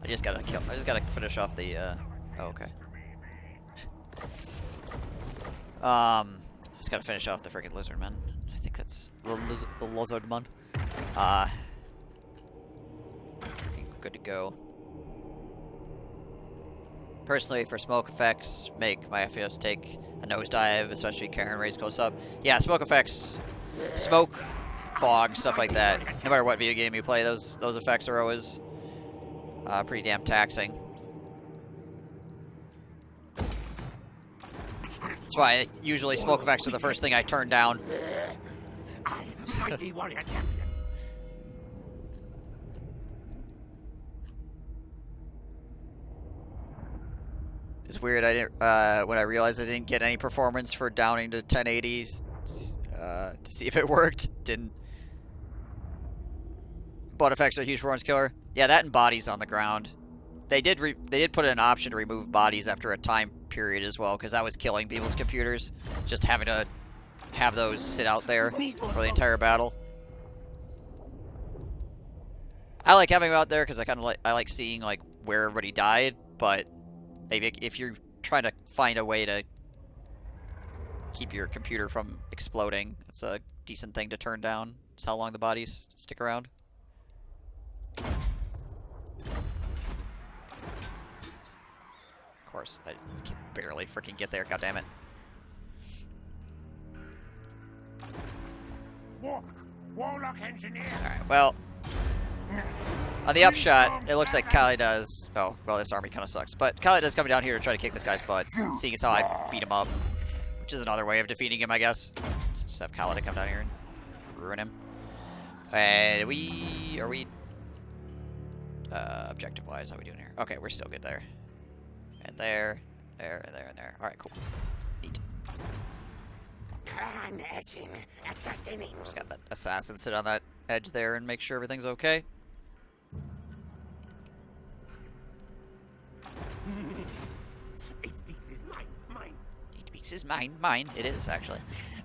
I just gotta finish off the, oh, okay. Just gotta finish off the freaking lizard man. I think that's the lizard man. Good to go. Personally, for smoke effects, make my FPS take a nosedive, especially Karen rays close up. Yeah, smoke effects, smoke, fog, stuff like that. No matter what video game you play, those effects are always pretty damn taxing. That's why usually smoke effects are the first thing I turn down. Mighty warrior champion. It's weird. I didn't when I realized I didn't get any performance for downing to 1080s to see if it worked. Didn't. But effects are a huge performance killer. Yeah, that and bodies on the ground. They did put an option to remove bodies after a time period as well, because that was killing people's computers. Just having to have those sit out there for the entire battle. I like having them out there because I like seeing like where everybody died, but if you're trying to find a way to keep your computer from exploding, it's a decent thing to turn down. It's how long the bodies stick around. Of course, I can barely freaking get there, goddammit. Warlock engineer. Alright, well, on the upshot, it looks like Kali does. Oh, well, this army kind of sucks. But Kali does coming down here to try to kick this guy's butt, seeing as how I beat him up, which is another way of defeating him, I guess. Just have Kali to come down here and ruin him. And are we objective-wise, how are we doing here? Okay, we're still good there. And there, and there. All right, cool. Neat. Eshin, assassinating. Just got that assassin sit on that edge there and make sure everything's okay. 8 weeks is mine. 8 weeks is mine. It is actually.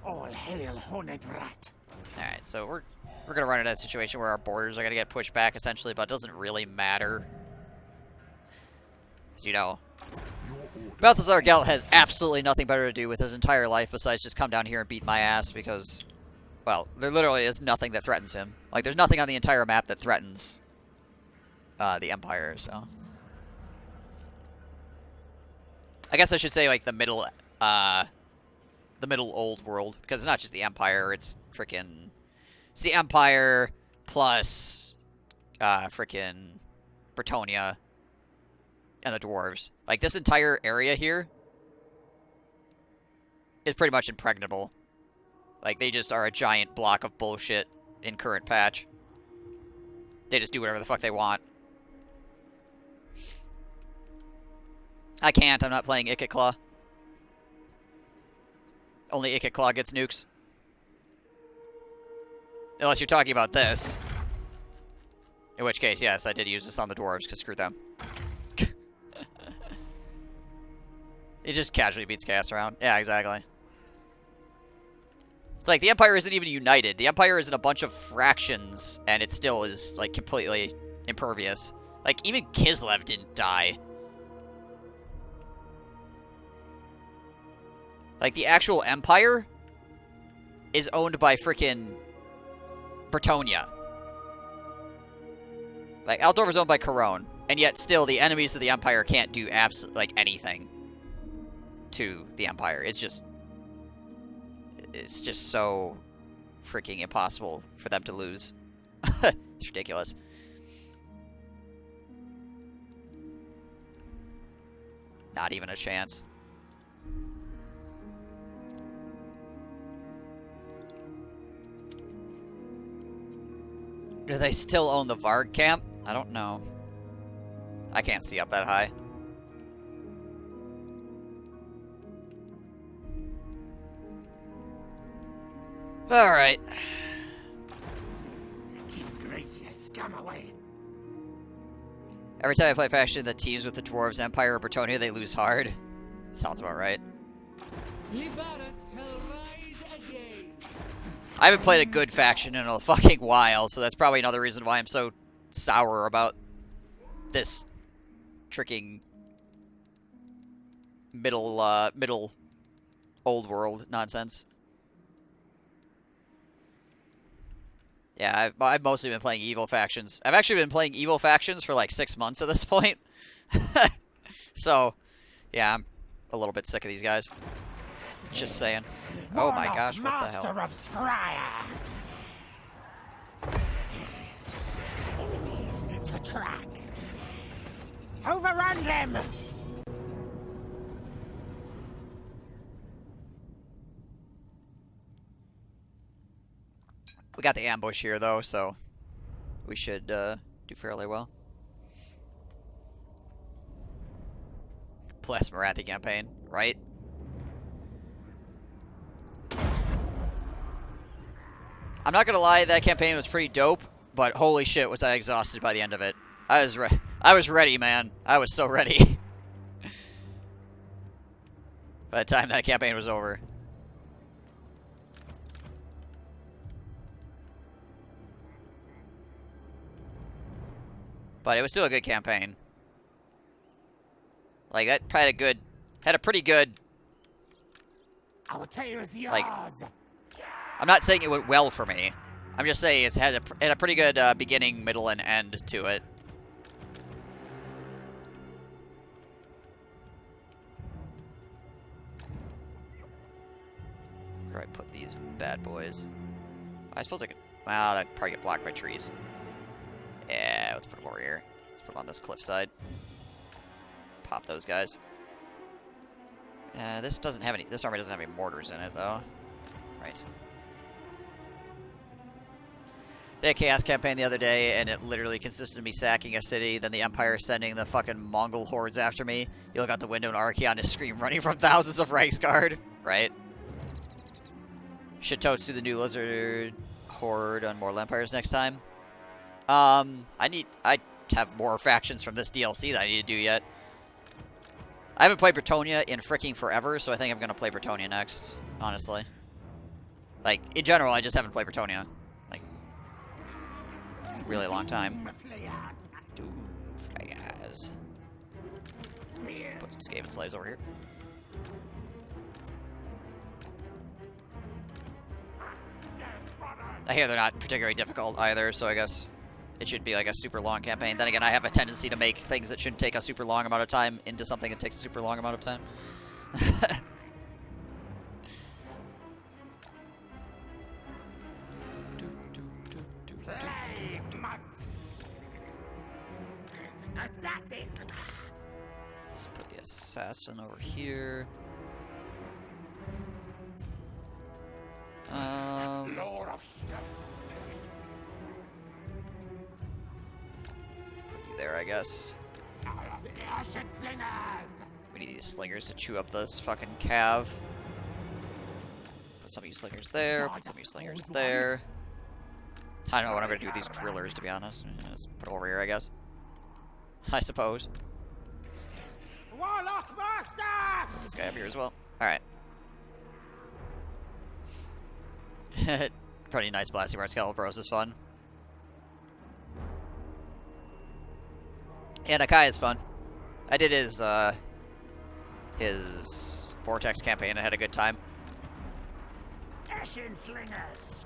All hail horned rat. All right, so we're gonna run into that situation where our borders are gonna get pushed back essentially, but it doesn't really matter, as you know. Balthazar Gelt has absolutely nothing better to do with his entire life besides just come down here and beat my ass because, well, there literally is nothing that threatens him. Like, there's nothing on the entire map that threatens the Empire, so. I guess I should say, like, the middle old world, because it's not just the Empire, it's frickin'... It's the Empire plus frickin' Bretonia and the dwarves. Like, this entire area here is pretty much impregnable. Like, they just are a giant block of bullshit in current patch. They just do whatever the fuck they want. I can't. I'm not playing Ikit Claw. Only Ikit Claw gets nukes. Unless you're talking about this. In which case, yes, I did use this on the dwarves, because screw them. It just casually beats chaos around. Yeah, exactly. It's like, the Empire isn't even united. The Empire is in a bunch of fractions, and it still is, like, completely impervious. Like, even Kislev didn't die. Like, the actual Empire is owned by frickin' Bretonia. Like, Altdorf is owned by Corone, and yet still the enemies of the Empire can't do like anything to the Empire. It's just so freaking impossible for them to lose. It's ridiculous. Not even a chance. Do they still own the Varg camp? I don't know. I can't see up that high. Alright. Keep Gracious scum away. Every time I play faction that teams with the Dwarves, Empire, or Bretonia, they lose hard. Sounds about right. I haven't played a good faction in a fucking while, so that's probably another reason why I'm so sour about this tricking middle old world nonsense. Yeah, I've mostly been playing evil factions. I've actually been playing evil factions for like 6 months at this point. So, yeah, I'm a little bit sick of these guys. Just saying. Oh my gosh, what the hell? Master of Scryer. Enemies to track. Overrun them. We got the ambush here, though, so we should do fairly well. Plus Marathi campaign, right? I'm not gonna lie, that campaign was pretty dope, but holy shit was I exhausted by the end of it. I was ready, man. I was so ready. By the time that campaign was over. But it was still a good campaign. Like, that had a pretty good, Our tale is yours. like, I'm not saying it went well for me. I'm just saying it's had a pretty good beginning, middle, and end to it. Where do I put these bad boys? I suppose I could, well, that'd probably get blocked by trees. Yeah, let's put them over here. Let's put them on this cliffside. Pop those guys. This army doesn't have any mortars in it, though. Right. Did a chaos campaign the other day, and it literally consisted of me sacking a city, then the Empire sending the fucking Mongol hordes after me. You look out the window and Archeon is scream running from thousands of Reichsguard. Right? Should totes do the new Lizard horde on Mortal Empires next time. I have more factions from this DLC that I need to do yet. I haven't played Bretonia in fricking forever, so I think I'm gonna play Bretonia next, honestly. Like, in general, I just haven't played Bretonia. Like, really long time. Doomflayers. Put some Skaven slaves over here. I hear they're not particularly difficult either, so I guess it shouldn't be like a super long campaign. Then again, I have a tendency to make things that shouldn't take a super long amount of time into something that takes a super long amount of time. Assassin. Let's put the assassin over here. Lord of Put you there, I guess. Ashen slingers. We need these slingers to chew up this fucking cav. Put some of you slingers there, put some of you slingers there. I don't know what I'm gonna do with these drillers, to be honest. Just put them over here, I guess. I suppose. Warlock Master! Put this guy up here as well. Alright. Pretty nice blasting Martskell Bros is fun. Yeah, Nakai is fun. I did his Vortex campaign and had a good time. Eshin slingers.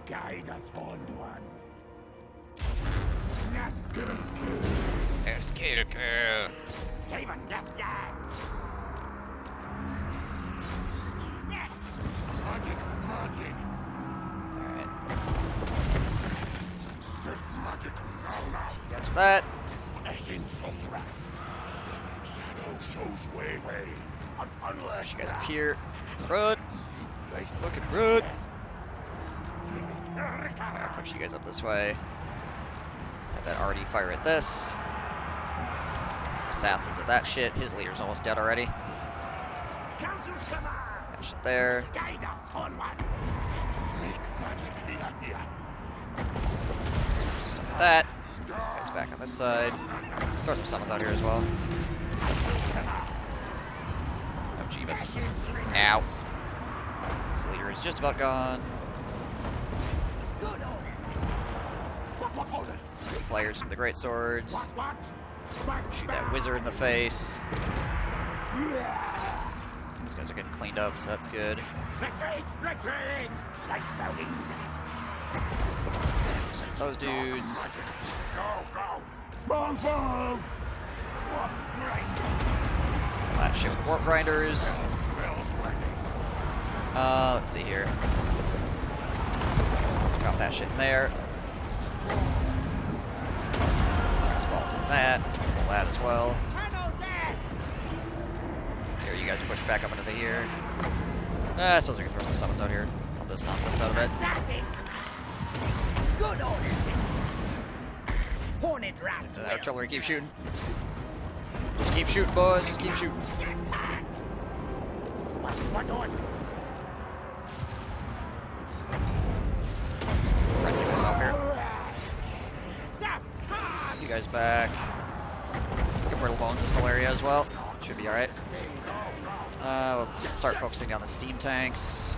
Guide us, Horned One. Escape kill. Steven, yes, yes. Magic, magic. Alright. Stiff magic. Guess with that. Eshin sorcerer. Shadow shows way. Unless Push you guys up here. Run! Fucking run! I'll push you guys up this way. Have that already fire at this. Assassins at that shit. His leader's almost dead already. That shit there. Guide us, Horned One. Snake magic here. Stuff like that. Guys back on this side. Throw some summons out here as well. Oh, Jeebus. Ow. His leader is just about gone. Some flares from the great swords. Shoot that wizard in the face. These guys are getting cleaned up, so that's good. Retreat! Retreat! Like the wind. Some of those dudes. Go, go! Boom, boom! Warp grinder. That shit with warp grinders. Spells working. Let's see here. Drop that shit in there. Balls on that. Pull that as well. Here, you guys push back up into the here. I suppose we can throw some summons out here. All this nonsense out of it. Assassin! Good orders! Hornet rats! The artillery keep shooting. Just keep shooting, boys. Just keep shooting. Attack! What on? Frenzy myself here. You guys back. Get brittle bones this whole area as well. Should be alright. We'll start focusing on the steam tanks.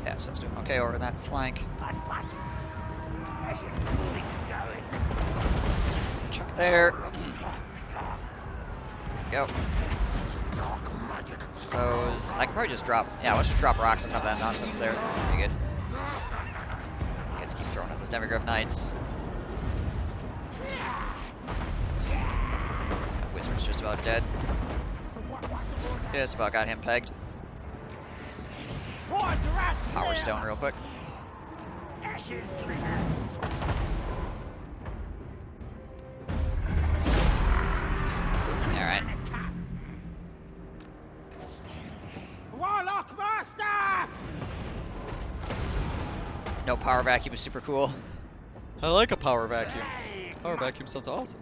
Yeah, stuff's doing okay over in that flank. Chuck there. Go. Those. I can probably just drop. Yeah, let's just drop rocks on top of that nonsense there. Pretty good. You guys keep throwing at those Demigryph Knights. That wizard's just about dead. Just about got him pegged. Power Stone real quick. Eshin slingers. Alright. Warlock Master! No power vacuum is super cool. I like a power vacuum. Power vacuum sounds awesome.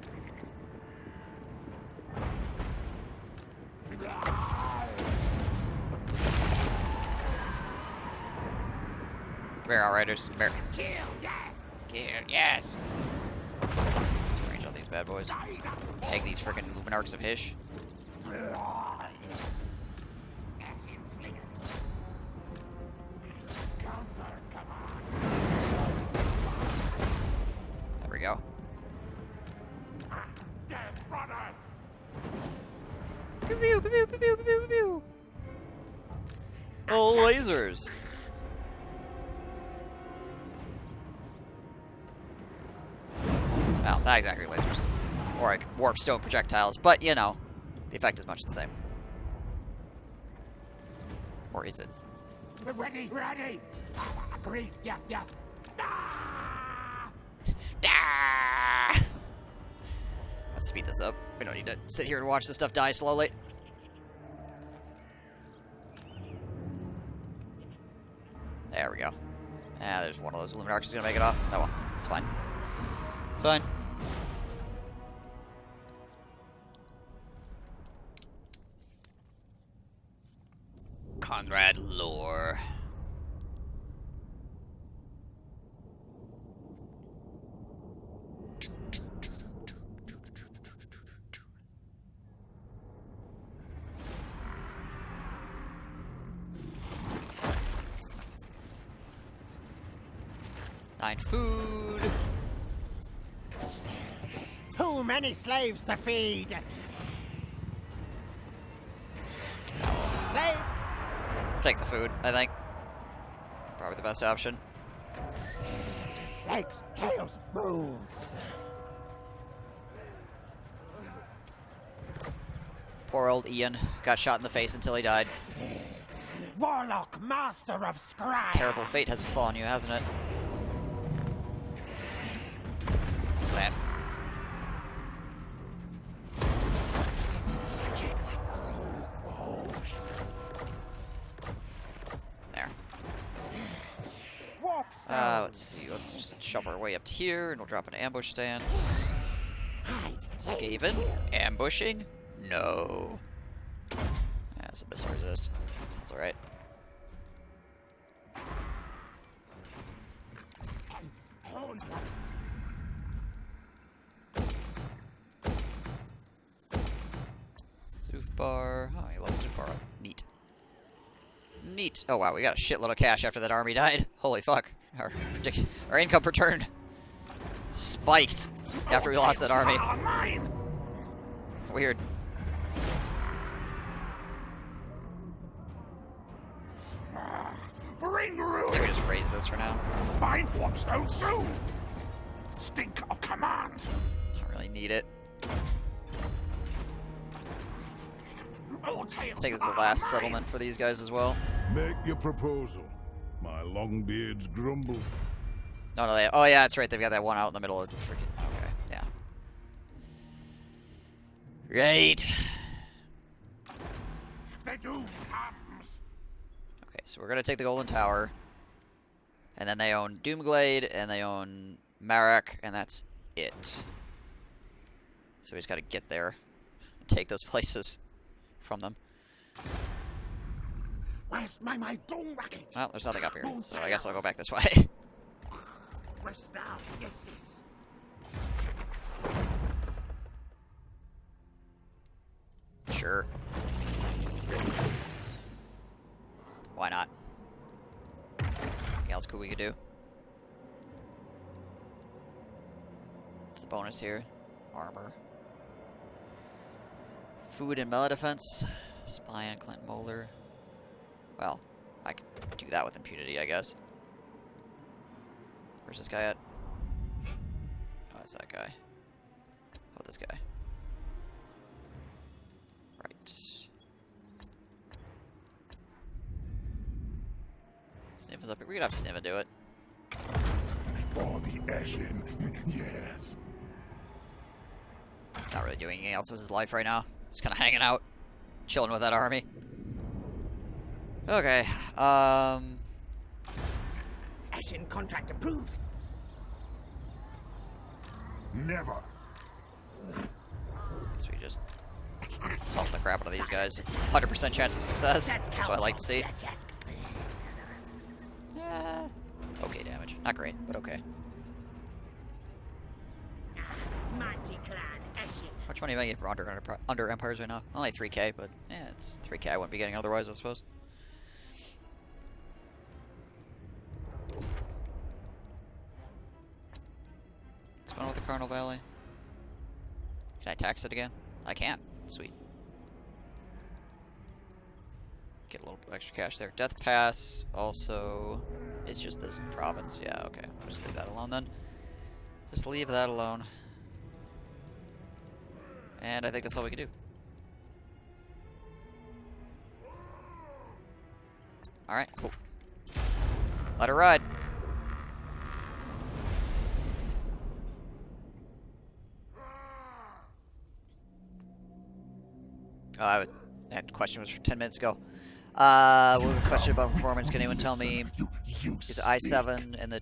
Come here, Outriders. Come here. Kill, yes! Kill, yes! Let's range on these bad boys. Egg these frickin' Luminarchs of Hish. Eshin slingers. Counselors, come on. There we go. Dead brothers! Pew, pew, pew, pew, pew, pew, pew, pew. Oh, lasers! Well, not exactly lasers. Or like warp stone projectiles, but you know, the effect is much the same. Or is it? Ready, ready! Agreed, yes, yes! Ah! Ah! Let's speed this up. We don't need to sit here and watch this stuff die slowly. There we go. Ah, there's one of those Luminarchs who's gonna make it off. Oh well, it's fine. It's fine. Conrad lore. Nine food. Too many slaves to feed! Slave! Take the food, I think. Probably the best option. Legs, tails, move! Poor old Ian got shot in the face until he died. Warlock Master of Scry! Terrible fate has befallen you, hasn't it? That. There. Warp stone! Let's see. Let's just shove our way up to here, and we'll drop an ambush stance. Hide! Skaven? Ambushing? No. That's a missile resist. That's alright. Zoof bar. Oh, you love Zoof bar. Neat. Neat. Oh wow, we got a shitload of cash after that army died. Holy fuck. Our income return spiked after we lost that army. Mine. Weird. Bring I ruin. think we just raise this for now. Find Warpstone soon. Stink of command. Don't really need it. All I tales think it's the are last mine. settlement for these guys as well. Make your proposal. My longbeards grumble. No, no, oh yeah, that's right. They've got that one out in the middle of the freaking. Okay, yeah. Right. The doom comes. Okay, so we're gonna take the Golden Tower, and then they own Doomglade, and they own Marek, and that's it. So we just gotta get there, and take those places from them. Where's my doom racket? Well, there's nothing up here, so I guess I'll go back this way. Rest now. Yes, yes. Sure. Why not? Anything else cool we could do? What's the bonus here? Armor. Food and melee defense. Spy and Clint Molar. Well, I could do that with impunity, I guess. Where's this guy at? Oh, it's that guy. Oh, this guy. Right. Sniff is up here. We could have Sniva do it. For the Eshin. Yes. He's not really doing anything else with his life right now. Just kind of hanging out, chilling with that army. Okay. Eshin contract approved. Never. Guess we just salt the crap out of these guys. 100% chance of success. That's what I like to see. Yes, yes. Okay damage. Not great, but okay. Mighty clan Eshin. How much money am I getting for under Empires right now? Only 3k, but yeah, it's 3k I wouldn't be getting otherwise, I suppose. What's going on with the Cardinal Valley? Can I tax it again? I can. Sweet. Get a little extra cash there. Death Pass also is just this province. Yeah, okay. I'll just leave that alone then. Just leave that alone. And I think that's all we can do. Alright, cool. Let her ride. I had questions for 10 minutes ago. What was the question about performance? Can anyone tell me, is i7 and the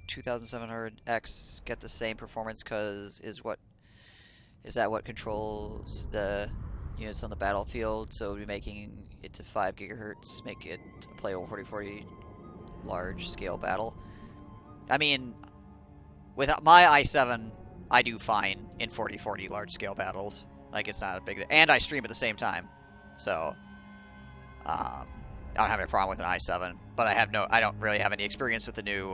2700X get the same performance? Because is that what controls the units on the battlefield? So we'll be making it to 5 gigahertz, make it a playable 4040 large scale battle. I mean, with my i7, I do fine in 4040 large scale battles. Like, it's not a big... And I stream at the same time. So, I don't have any problem with an i7. But I don't really have any experience with the new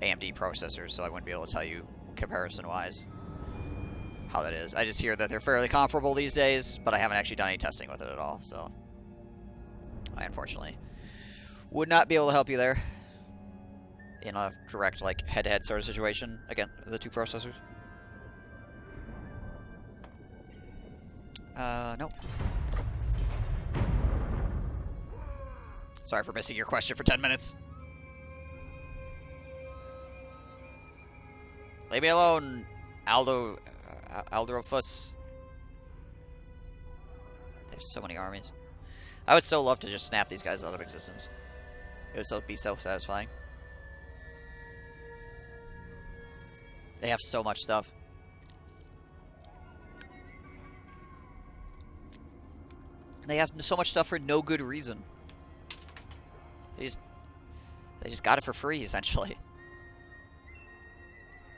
AMD processors, so I wouldn't be able to tell you comparison-wise how that is. I just hear that they're fairly comparable these days, but I haven't actually done any testing with it at all, so I unfortunately would not be able to help you there in a direct, like, head-to-head sort of situation. Again, the two processors. Nope. Sorry for missing your question for 10 minutes. Leave me alone, Aldrofus. There's so many armies. I would so love to just snap these guys out of existence. It would be so satisfying. They have so much stuff. They have so much stuff for no good reason. They just got it for free, essentially.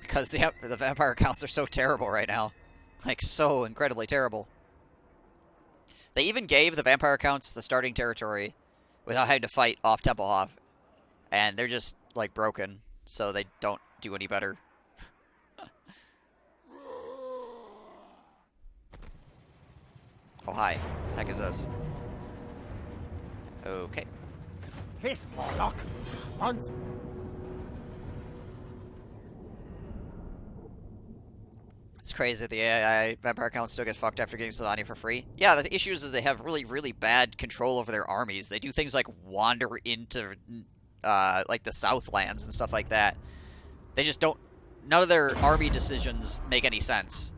Because the vampire counts are so terrible right now. Like, so incredibly terrible. They even gave the vampire counts the starting territory without having to fight off Templehof, and they're just like broken, so they don't do any better. Oh hi, heck is this? Okay. This Warlock once. It's crazy that the AI vampire counts still get fucked after getting Solani for free. Yeah, the issue is that they have really, really bad control over their armies. They do things like wander into, like the Southlands and stuff like that. They just don't... None of their army decisions make any sense.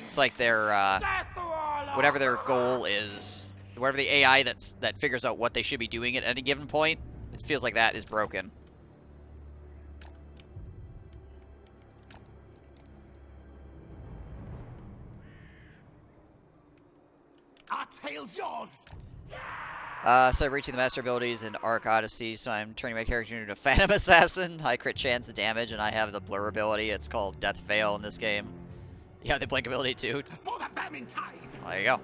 It's like their, whatever their goal is, whatever the AI that figures out what they should be doing at any given point, it feels like that is broken. Our tail's yours. So I'm reaching the master abilities in Arc Odyssey, so I'm turning my character into a Phantom Assassin. High crit chance of damage, and I have the blur ability. It's called Death Veil in this game. You have the blink ability too. For the Vermintide. There you go.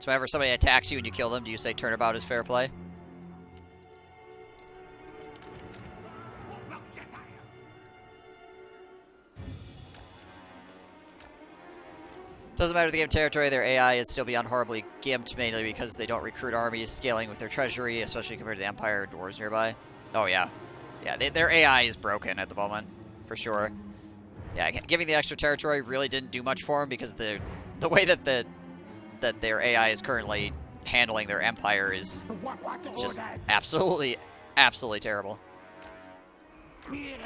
So whenever somebody attacks you and you kill them, do you say turnabout is fair play? Doesn't matter the game territory, their AI is still beyond horribly gimped, mainly because they don't recruit armies scaling with their treasury, especially compared to the Empire dwarves nearby. Oh yeah. Yeah, their AI is broken at the moment, for sure. Yeah, giving the extra territory really didn't do much for them because the way that their AI is currently handling their empire is just absolutely terrible. Yes.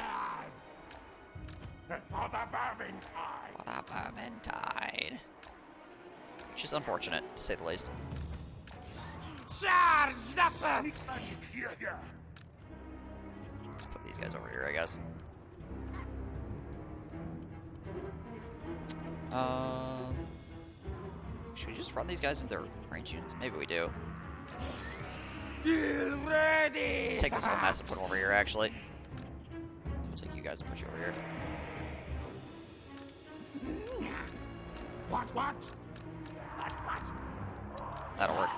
For the Vermintide. For the Vermintide. Which is unfortunate, to say the least. Charge the magic here. Let's put these guys over here, I guess. Should we just run these guys into their range units? Maybe we do. Feel ready. Let's take this whole mess and put them over here, actually. I'll take you guys and put you over here. What? That'll work.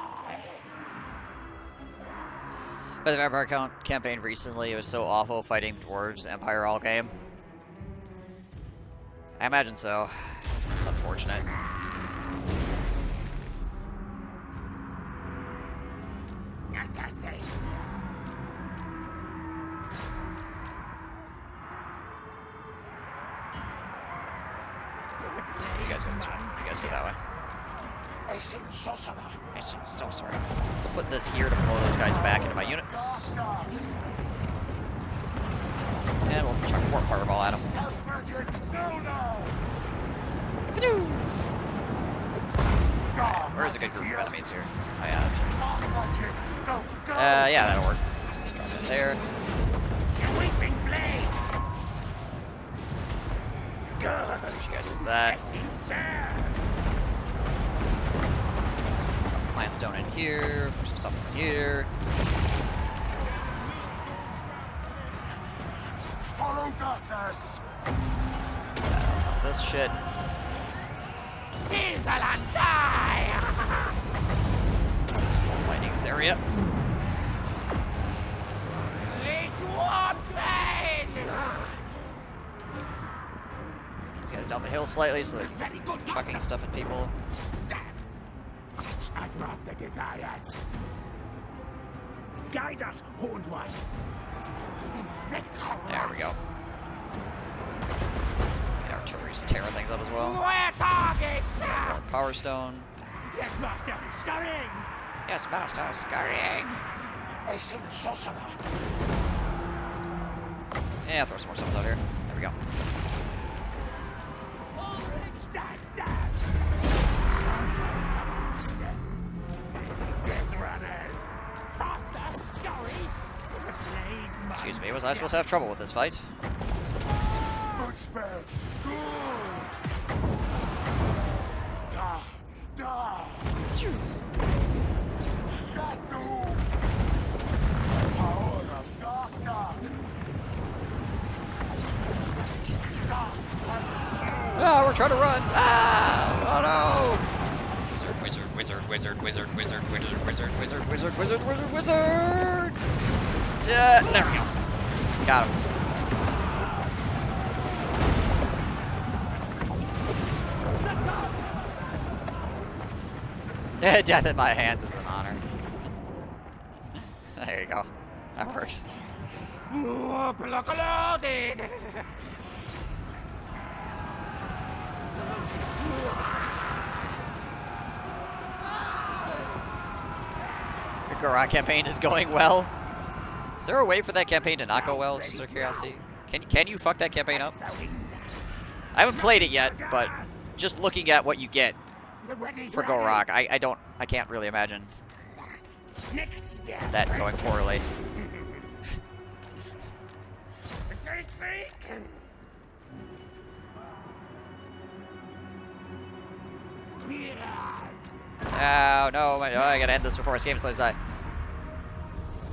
But the Vampire campaign recently, it was so awful fighting the Dwarves Empire all game. I imagine so. It's unfortunate. You guys go this way. You guys go that way. I'm so sorry. Let's put this here to blow those guys back into my units. And we'll chuck a warp fireball at them. Right, where's a good group of enemies here? Oh yeah, that's right. Yeah, that'll work. Drop it there. Push you guys into that. Drop plant stone in here. Throw some summons in here. Follow darkness. That on top of this shit. Sizzle and die. Lighting this area. These guys down the hill slightly so they're chucking stuff at people. As master desires. Guide us, Horned One. There we go. Yeah, artillery's tearing things up as well. Where targets? More power stone. Yes, master. Scurrying. Yes, master, scurrying. Eshin sorcerer. Yeah, throw some more summons out here. There we go. Excuse me, was I supposed to have trouble with this fight? Good spell. Good. Da. Power of dark. more. Try to run. Ah! Oh no! Wizard, wizard, wizard, wizard, wizard, wizard, wizard, wizard, wizard, wizard, wizard, wizard! There we go. Got him. Death in my hands is an honor. There you go. That works. The Gorak campaign is going well. Is there a way for that campaign to not go well, just out of curiosity? Can you fuck that campaign up? I haven't played it yet, but just looking at what you get for Gorak, I can't really imagine that going poorly. Oh no, I gotta end this before this game slows down.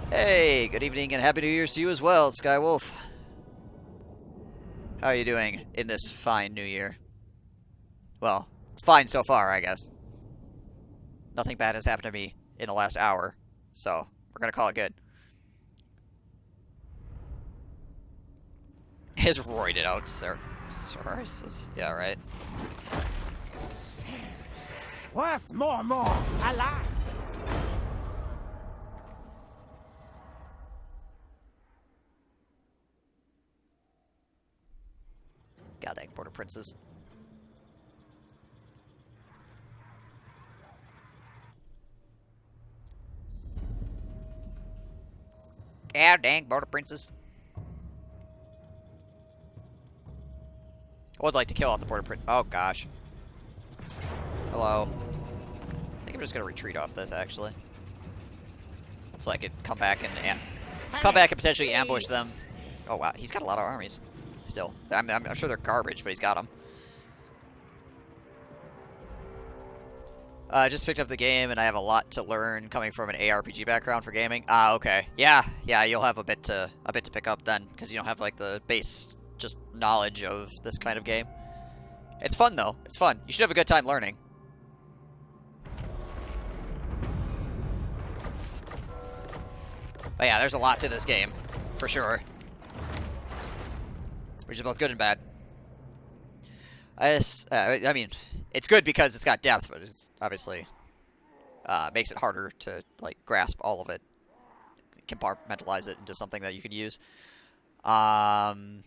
Hey, good evening and Happy New Year's to you as well, Skywolf. How are you doing in this fine new year? Well, it's fine so far, I guess. Nothing bad has happened to me in the last hour, so we're gonna call it good. His roided out, sir. Yeah, right. Worth more, alive. God dang border princes. God dang border princes. I would like to kill off the border prince. Oh gosh. Hello. I think I'm just gonna retreat off this actually, so I could come back and potentially ambush them. Oh wow, he's got a lot of armies. Still, I'm sure they're garbage, but he's got them. I just picked up the game, and I have a lot to learn coming from an ARPG background for gaming. Ah, okay. Yeah, you'll have a bit to pick up then, because you don't have like the base just knowledge of this kind of game. It's fun though. It's fun. You should have a good time learning. But yeah, there's a lot to this game, for sure. Which is both good and bad. I mean, it's good because it's got depth, but it's obviously makes it harder to like grasp all of it, compartmentalize it into something that you can use. Gorak,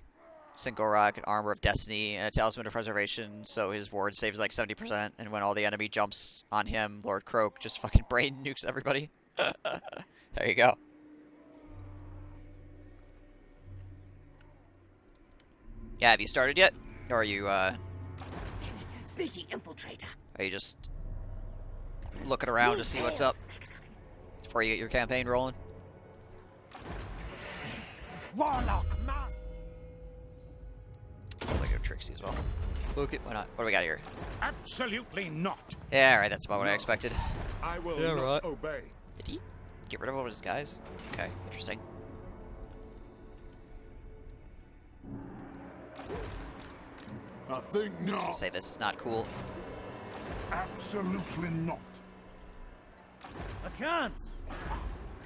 an armor of destiny, and a talisman of preservation, so his ward saves like 70%, and when all the enemy jumps on him, Lord Croak just fucking brain nukes everybody. There you go. Yeah, have you started yet? Or are you, Sneaky infiltrator. Are you just looking around to see what's up before you get your campaign rolling? Warlock master. I'll look at Trixie as well. Okay, why not? What do we got here? Absolutely not. Yeah, right, that's about what I expected. I will Yeah, not right. obey. Did he get rid of all of his guys? Okay, interesting. I think I'm just gonna not. say this is not cool. Absolutely not. I can't. I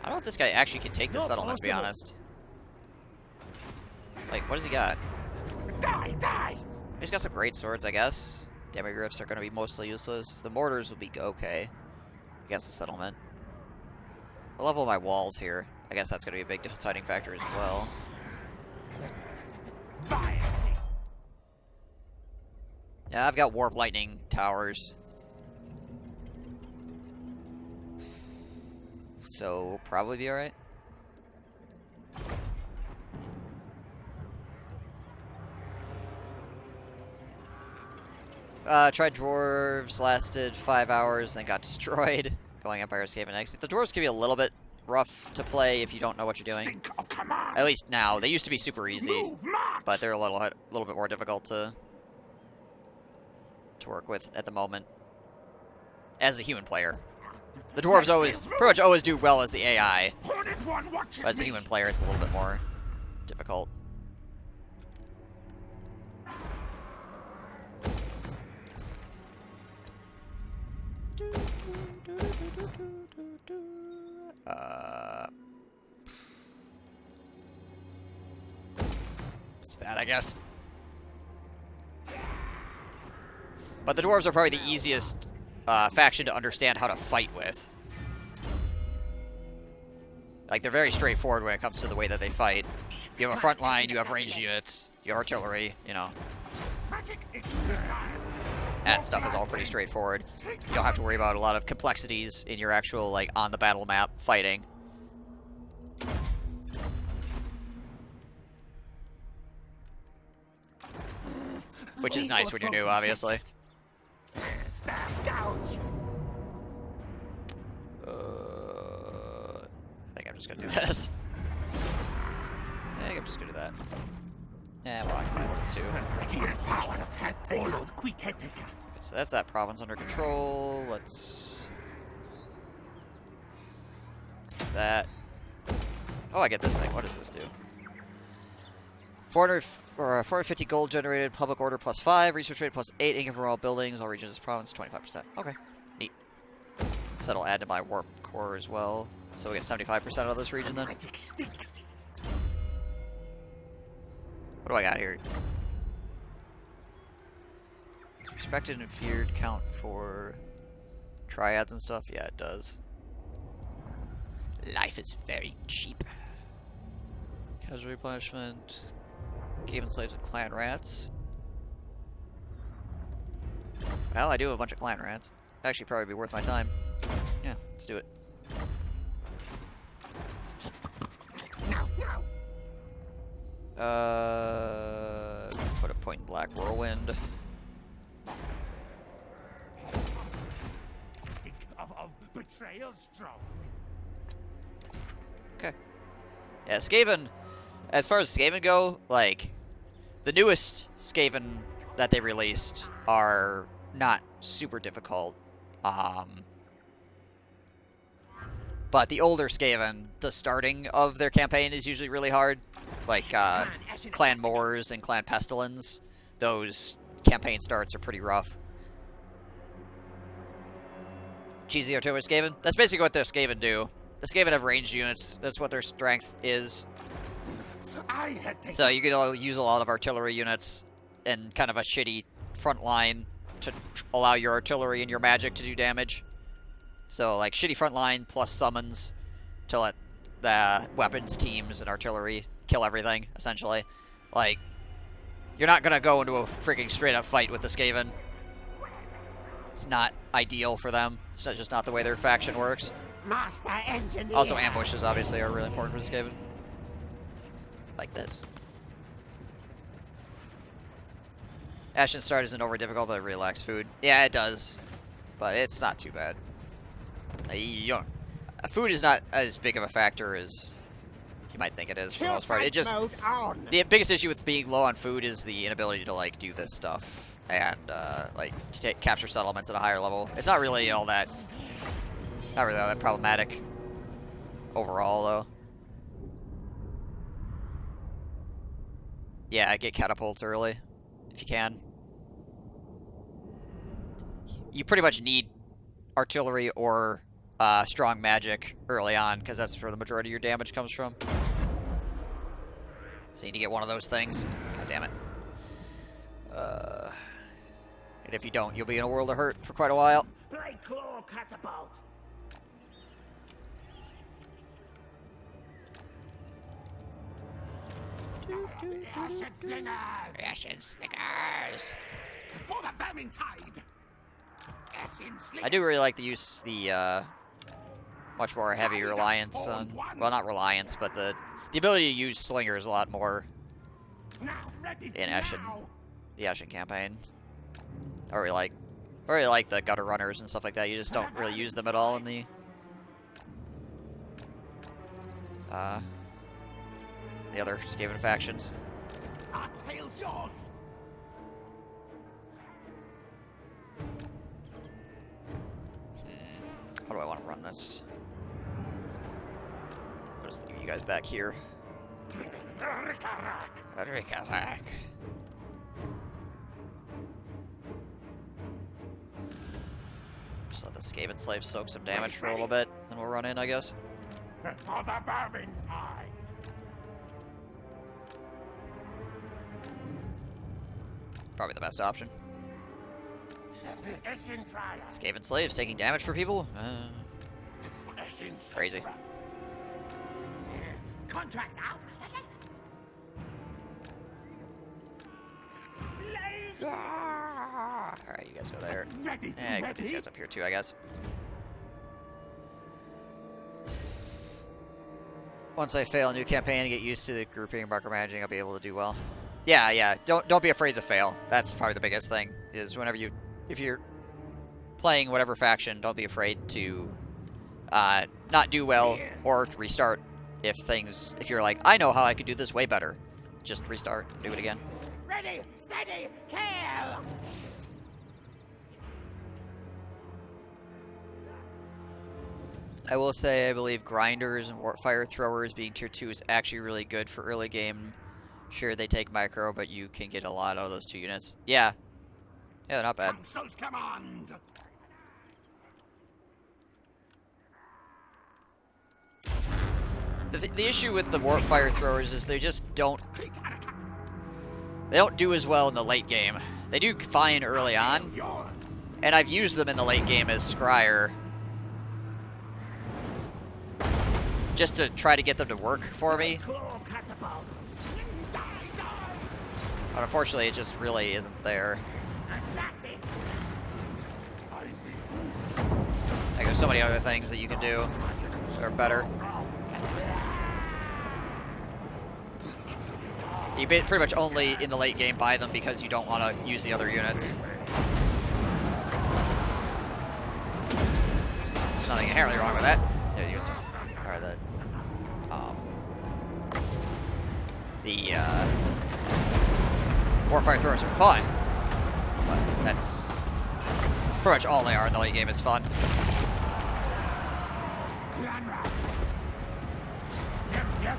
don't know if this guy actually can take this Not settlement, to be possible. honest. Like, what does he got? Die. He's got some great swords, I guess. Demigriffs are going to be mostly useless. The mortars will be okay against the settlement. The level of my walls here, I guess that's going to be a big deciding factor as well. Yeah, I've got warp lightning towers. So, probably be alright. Tried dwarves, lasted 5 hours, then got destroyed. Going Empire Escape and Exit. The dwarves can be a little bit rough to play if you don't know what you're doing. Oh, come on. At least now. They used to be super easy, Move, march. but they're a little bit more difficult to work with at the moment. As a human player. The dwarves pretty much always do well as the AI, Hornet one watches but as a me. human player it's a little bit more difficult. Let's do that, I guess. But the dwarves are probably the easiest faction to understand how to fight with. Like, they're very straightforward when it comes to the way that they fight. You have a front line, you have ranged units, you have artillery, you know. That stuff is all pretty straightforward. You don't have to worry about a lot of complexities in your actual, like, on the battle map fighting. Which is nice when you're new, obviously. I think I'm just gonna do this. I think I'm just gonna do that. Yeah, we'll occupy level 2. Okay, so that's that province under control. Let's do that. Oh, I get this thing. What does this do? 450 gold generated, public order +5, research rate +8, income from all buildings, all regions of this province 25%. Okay, neat. So that'll add to my warp core as well. So we get 75% out of this region then. What do I got here? Respected and feared count for triads and stuff? Yeah, it does. Life is very cheap. Casual replenishment. Cave and slaves and clan rats. Well, I do have a bunch of clan rats. Actually, probably be worth my time. Yeah, let's do it. Let's put a point in Black Whirlwind. Of betrayal strong. Okay. Yeah, Skaven, as far as Skaven go, like, the newest Skaven that they released are not super difficult. But the older Skaven, the starting of their campaign is usually really hard. Like, Clan Moors and Clan Pestilence, those campaign starts are pretty rough. Cheesy Artillery Skaven? That's basically what the Skaven do. The Skaven have ranged units, that's what their strength is. So you can use a lot of artillery units and kind of a shitty front line to allow your artillery and your magic to do damage. So, like, shitty front line plus summons to let the weapons teams and artillery kill everything, essentially. Like, you're not gonna go into a freaking straight-up fight with the Skaven. It's not ideal for them. It's just not the way their faction works. Master Engineer. Also, ambushes, obviously, are really important for the Skaven. Like this. Ashen Start isn't over difficult, but it really lacks food. Yeah, it does. But it's not too bad. Food is not as big of a factor as you might think it is for the most part. It just, the biggest issue with being low on food is the inability to, like, do this stuff and like capture settlements at a higher level. It's not really all that problematic overall, though. Yeah, get catapults early if you can. You pretty much need artillery or strong magic early on, because that's where the majority of your damage comes from. So you need to get one of those things. God damn it. And if you don't, you'll be in a world of hurt for quite a while. Play claw catapult. Ashen slingers! Ashen Snickers! For the Vermintide! Ashen slingers! I do really like the much more heavy reliance on, well, not reliance, but the ability to use slingers a lot more in Eshin, the Eshin campaign. I really like the gutter runners and stuff like that. You just don't really use them at all in the other Skaven factions. Our tail's yours! How do I want to run this? I'll just leave you guys back here. Rikarak. Just let the Skaven slaves soak some damage for a little bit, then we'll run in, I guess. For the Vermintide! Probably the best option. Eshin Triad! Skaven slaves taking damage for people? Eshin Crazy. Contracts out. Alright, you guys go there. Ready, Get these ready. guys up here too, I guess. Once I fail a new campaign and get used to the grouping and micromanaging, I'll be able to do well. Yeah. Don't be afraid to fail. That's probably the biggest thing. Is whenever if you're playing whatever faction, don't be afraid to not do well or restart if you're like, I know how I could do this way better. Just restart, do it again. Ready, steady, kill! I will say I believe grinders and fire throwers being tier 2 is actually really good for early game. Sure, they take micro, but you can get a lot out of those 2 units. Yeah, they're not bad. Council's command! The issue with the warp fire throwers is they just don't do as well in the late game. They do fine early on, Yours! and I've used them in the late game as scryer just to try to get them to work for me. Claw catapult. But unfortunately, it just really isn't there. Assassin. Like, there's so many other things that you can do that are better. You pretty much only, in the late game, buy them because you don't want to use the other units. There's nothing inherently wrong with that. The units are the warfire throwers are fun, but that's pretty much all they are in the late game. Is fun. Yes!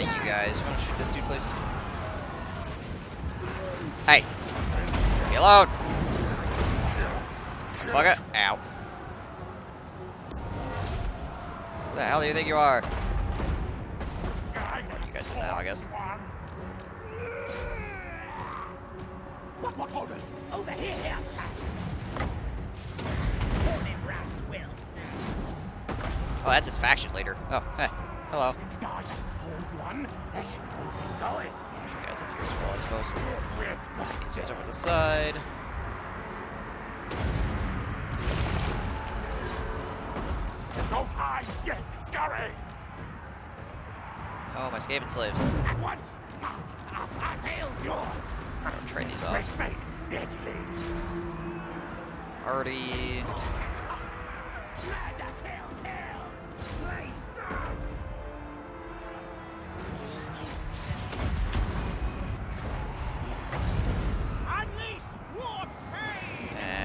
You guys want to shoot this dude, please? Hey! Leave me alone! Fuck it! Ow. Who the hell do you think you are? You guys in now, I guess. What orders? Over here. Hornet rats will. Oh, that's his faction leader. Oh, hey. Hello. Hold one. Going. You guys up here as well, I suppose. Risk. These guys over the side. No time. Yes, scurry. Oh, my Skaven slaves. At once. Our tail's yours. I'll trade these off. Make deadly. Already.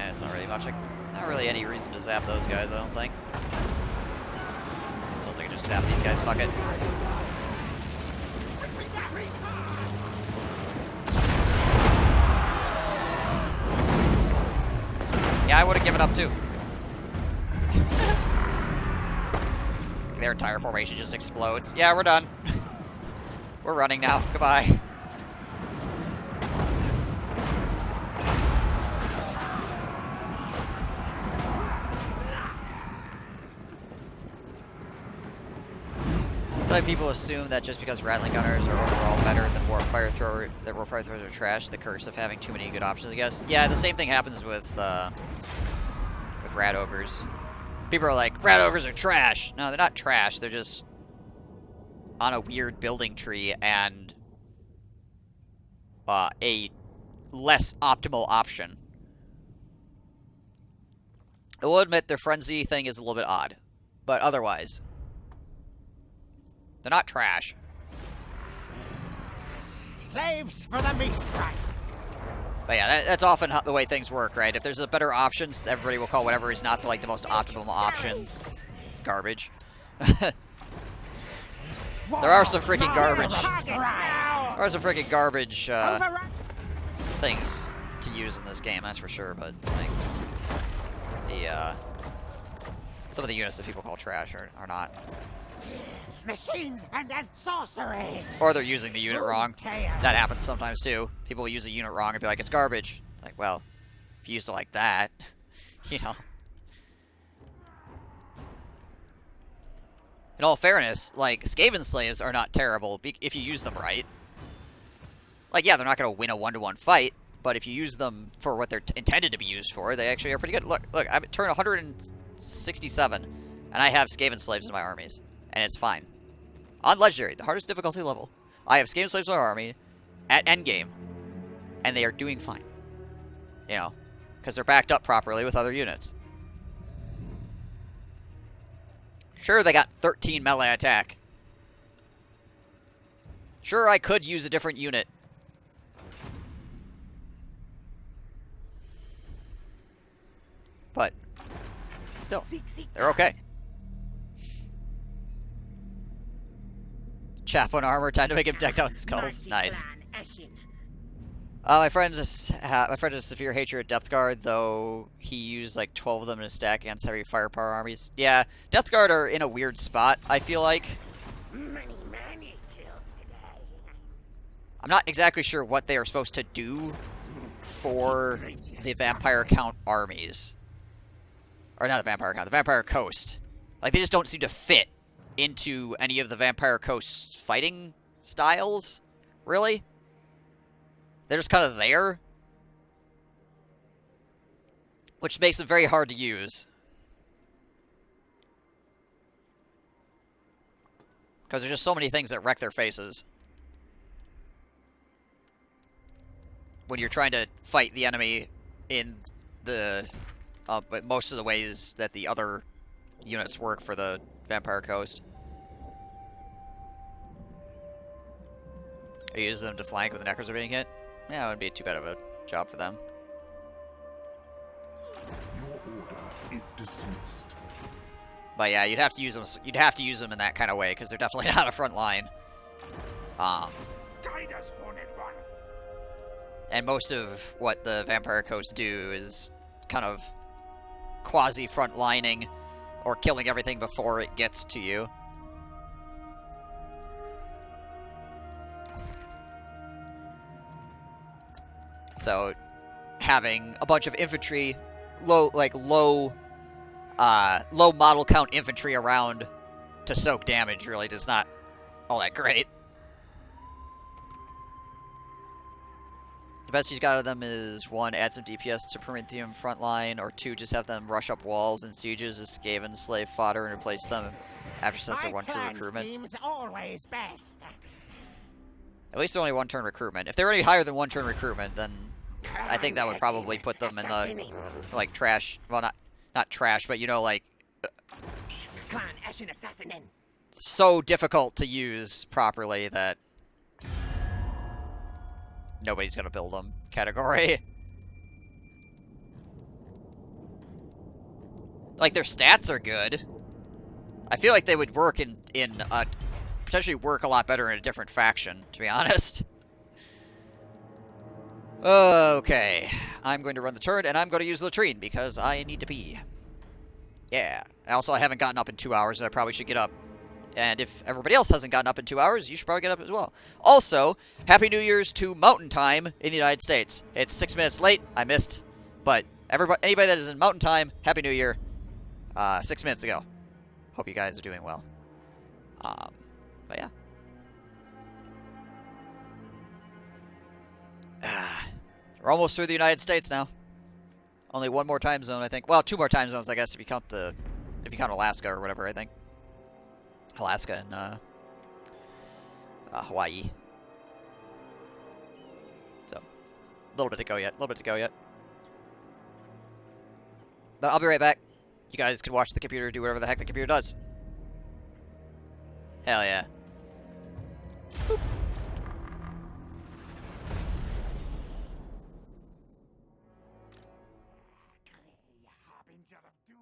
It's not really much. Not really any reason to zap those guys, I don't think. Sounds like I just zap these guys. Fuck it. Yeah, I would have given up too. Their entire formation just explodes. Yeah, we're done. We're running now. Goodbye. I feel like people assume that just because Rattling Gunners are overall better than Warp Fire Throwers are trash, the curse of having too many good options, I guess. Yeah, the same thing happens with Rat Ogres. People are like, Rat Ogres are trash! No, they're not trash, they're just on a weird building tree and a less optimal option. I will admit their frenzy thing is a little bit odd, but otherwise, they're not trash. Slaves for the meat price. But yeah, that's often the way things work, right? If there's a better option, everybody will call whatever is not the most optimal option garbage. There are some freaking garbage. Targets now! There are some freaking garbage Overrun. things to use in this game, that's for sure. But like the some of the units that people call trash are not, Machines and then sorcery! or they're using the unit wrong. Tail. That happens sometimes too. People use a unit wrong and be like, it's garbage. Like, well, if you used it like that, you know. In all fairness, like, Skaven slaves are not terrible if you use them right. Like, yeah, they're not going to win a 1-to-1 fight, but if you use them for what they're intended to be used for, they actually are pretty good. Look, I'm at turn 167, and I have Skaven slaves in my armies, and it's fine. On Legendary, the hardest difficulty level, I have Skaven slaves in my army at endgame, and they are doing fine. You know, because they're backed up properly with other units. Sure, they got 13 melee attack. Sure, I could use a different unit. But, still, they're okay. Chaplain armor, time to make him decked out in skulls. Nice. My friend has a severe hatred at Death Guard, though he used like 12 of them in a stack against heavy firepower armies. Yeah, Death Guard are in a weird spot, I feel like. Many kills today. I'm not exactly sure what they are supposed to do for the Vampire Count armies. Or not the Vampire Count, the Vampire Coast. Like, they just don't seem to fit into any of the Vampire Coast fighting styles, really. They're just kind of there, which makes them very hard to use. Because there's just so many things that wreck their faces when you're trying to fight the enemy in the but most of the ways that the other units work for the Vampire Coast. I use them to flank when the Necros are being hit. Yeah, it wouldn't be too bad of a job for them. Your order is dismissed. But yeah, you'd have to use them. You'd have to use them in that kind of way because they're definitely not a front line. Guide us, Hornet One. And most of what the Vampire Coast do is kind of quasi front lining or killing everything before it gets to you. So, having a bunch of infantry, low model count infantry around to soak damage really does not all that great. The best he's got of them is 1, add some DPS to Prometheum frontline, or 2, just have them rush up walls and sieges as Skaven slave fodder and replace them after since they're 1 turn recruitment. Scheme's always best. At least they're only 1 turn recruitment. If they're any higher than 1 turn recruitment, then I think that would probably put them in the, like, trash, well, not trash, but, you know, like, Clan Eshin assassinin. so difficult to use properly that nobody's gonna build them category. Like, their stats are good. I feel like they would work potentially work a lot better in a different faction, to be honest. Okay, I'm going to run the turret, and I'm going to use the latrine, because I need to pee. Yeah. Also, I haven't gotten up in 2 hours, and I probably should get up. And if everybody else hasn't gotten up in 2 hours, you should probably get up as well. Also, Happy New Year's to Mountain Time in the United States. It's 6 minutes late. I missed. But anybody that is in Mountain Time, Happy New Year. 6 minutes ago. Hope you guys are doing well. But yeah. We're almost through the United States now. Only 1 more time zone, I think. Well, 2 more time zones, I guess, if you count Alaska or whatever, I think. Alaska and Hawaii. So, a little bit to go yet. But I'll be right back. You guys can watch the computer do whatever the heck the computer does. Hell yeah. Boop. Harbinger of doom.